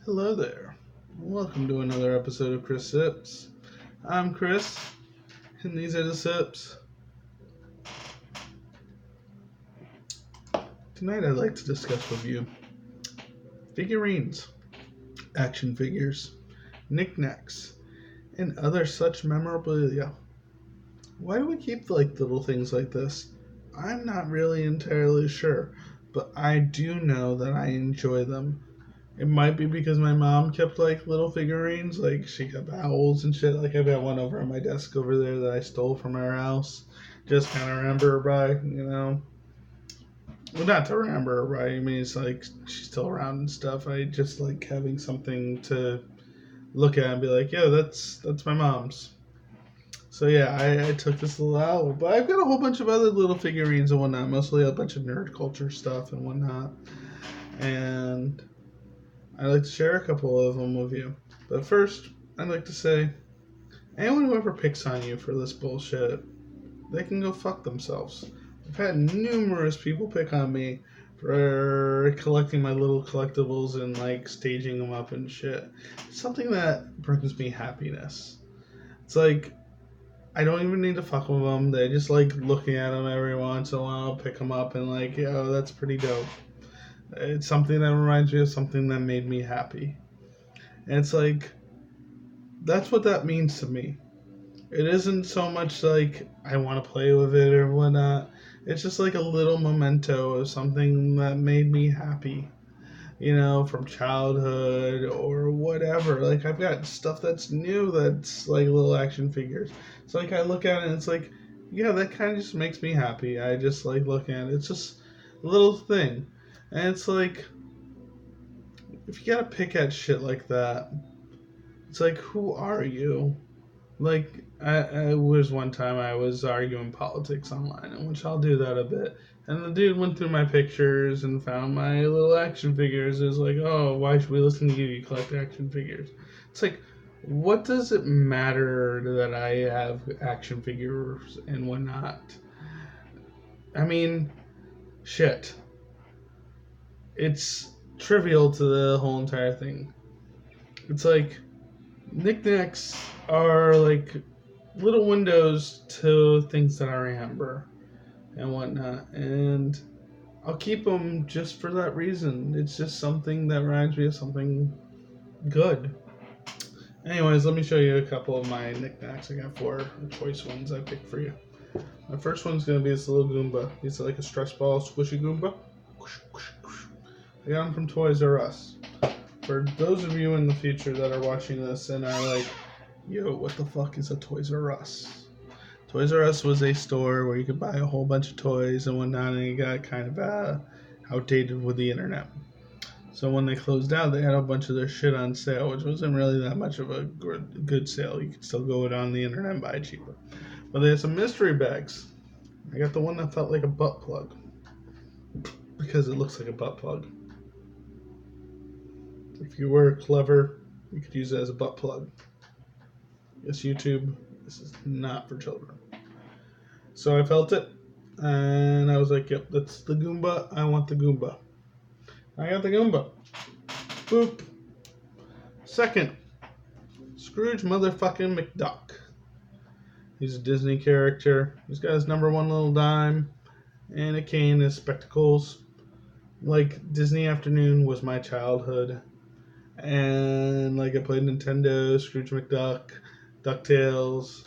Hello there. Welcome to another episode of Chris Sips. I'm Chris, and these are the Sips. Tonight I'd like to discuss with you figurines, action figures, knickknacks, and other such memorabilia. Why do we keep little things like this? I'm not really entirely sure, but I do know that I enjoy them. It might be because my mom kept little figurines, like she kept owls and shit. Like I've got one over on my desk over there that I stole from our house. Just kind of remember her by. Well, not to remember her by. I mean, it's like she's still around and stuff. I just like having something to look at and be like, yeah, that's my mom's. So yeah, I took this little owl, but I've got a whole bunch of other little figurines and whatnot. Mostly a bunch of nerd culture stuff and whatnot. And I'd like to share a couple of them with you. But first, I'd like to say, anyone who ever picks on you for this bullshit, they can go fuck themselves. I've had numerous people pick on me for collecting my little collectibles and staging them up and shit. It's something that brings me happiness. It's like I don't even need to fuck with them. They just like looking at them every once in a while, pick them up and yo, that's pretty dope. It's something that reminds me of something that made me happy. And it's like that's what that means to me. It isn't so much like I want to play with it or whatnot. It's just like a little memento of something that made me happy, from childhood or whatever. Like I've got stuff that's new that's like little action figures. It's like I look at it and it's like, yeah, that kind of just makes me happy. I just like looking at it. It's just a little thing. And it's like, if you gotta pick at shit like that, it's like, who are you? Like, I was one time I was arguing politics online, in which I'll do that a bit. And the dude went through my pictures and found my little action figures. It was like, oh, why should we listen to you? You collect action figures. It's like, what does it matter that I have action figures and whatnot? I mean, shit. It's trivial to the whole entire thing. It's like, knickknacks are like little windows to things that I remember and whatnot. And I'll keep them just for that reason. It's just something that reminds me of something good. Anyways, let me show you a couple of my knickknacks. I got four choice ones I picked for you. My first one's going to be this little Goomba. He's like a stress ball squishy Goomba. I got him from Toys R Us. For those of you in the future that are watching this and are like, yo, what the fuck is a Toys R Us? Toys R Us was a store where you could buy a whole bunch of toys and whatnot, and it got kind of outdated with the internet. So when they closed down, they had a bunch of their shit on sale, which wasn't really that much of a good sale. You could still go on the internet and buy it cheaper. But they had some mystery bags. I got the one that felt like a butt plug because it looks like a butt plug. If you were clever, you could use it as a butt plug. Yes, YouTube, this is not for children. So I felt it, and I was like, yep, that's the Goomba. I want the Goomba. I got the Goomba. Boop. Second, Scrooge motherfucking McDuck. He's a Disney character. He's got his number one little dime and a cane, his spectacles. Like, Disney Afternoon was my childhood. And, I played Nintendo, Scrooge McDuck, DuckTales.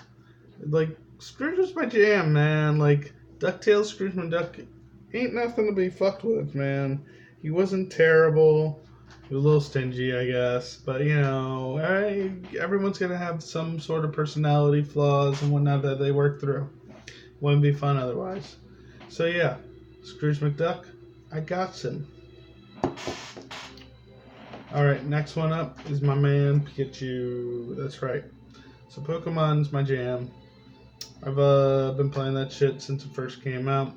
Scrooge was my jam, man. DuckTales, Scrooge McDuck ain't nothing to be fucked with, man. He wasn't terrible. He was a little stingy, I guess. But, everyone's going to have some sort of personality flaws and whatnot that they work through. Wouldn't be fun otherwise. So, yeah, Scrooge McDuck, I got him. Alright, next one up is my man Pikachu. That's right. So Pokemon's my jam. I've been playing that shit since it first came out.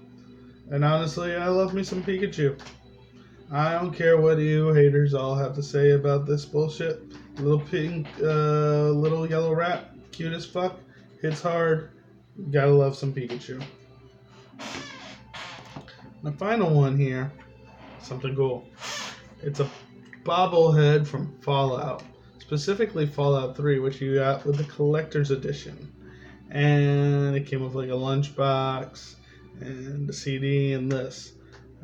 And honestly, I love me some Pikachu. I don't care what you haters all have to say about this bullshit. Little pink, little yellow rat, cute as fuck, hits hard. Gotta love some Pikachu. The final one here, something cool. It's a bobblehead from Fallout, specifically Fallout 3, which you got with the collector's edition. And it came with like a lunchbox and a CD and this.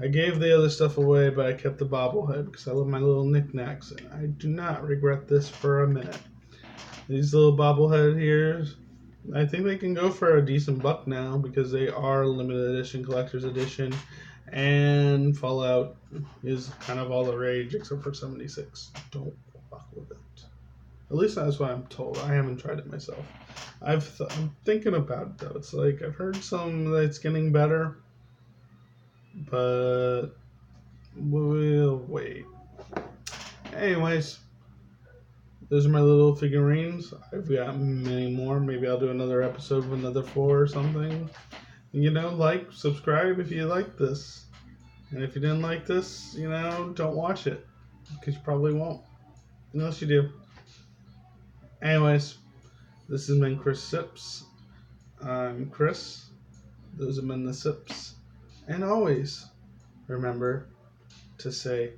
I gave the other stuff away, but I kept the bobblehead because I love my little knickknacks, and I do not regret this for a minute. These little bobblehead here, I think they can go for a decent buck now because they are limited edition, collector's edition, and Fallout is kind of all the rage except for 76. Don't fuck with it. At least that's what I'm told. I haven't tried it myself. I'm thinking about it though. It's like I've heard some that it's getting better, but we'll wait. Anyways, those are my little figurines. I've got many more. Maybe I'll do another episode of another 4 or something. Like, subscribe if you like this. And if you didn't like this, don't watch it. Because you probably won't. Unless you do. Anyways, this has been Chris Sips. I'm Chris. Those have been the Sips. And always remember to say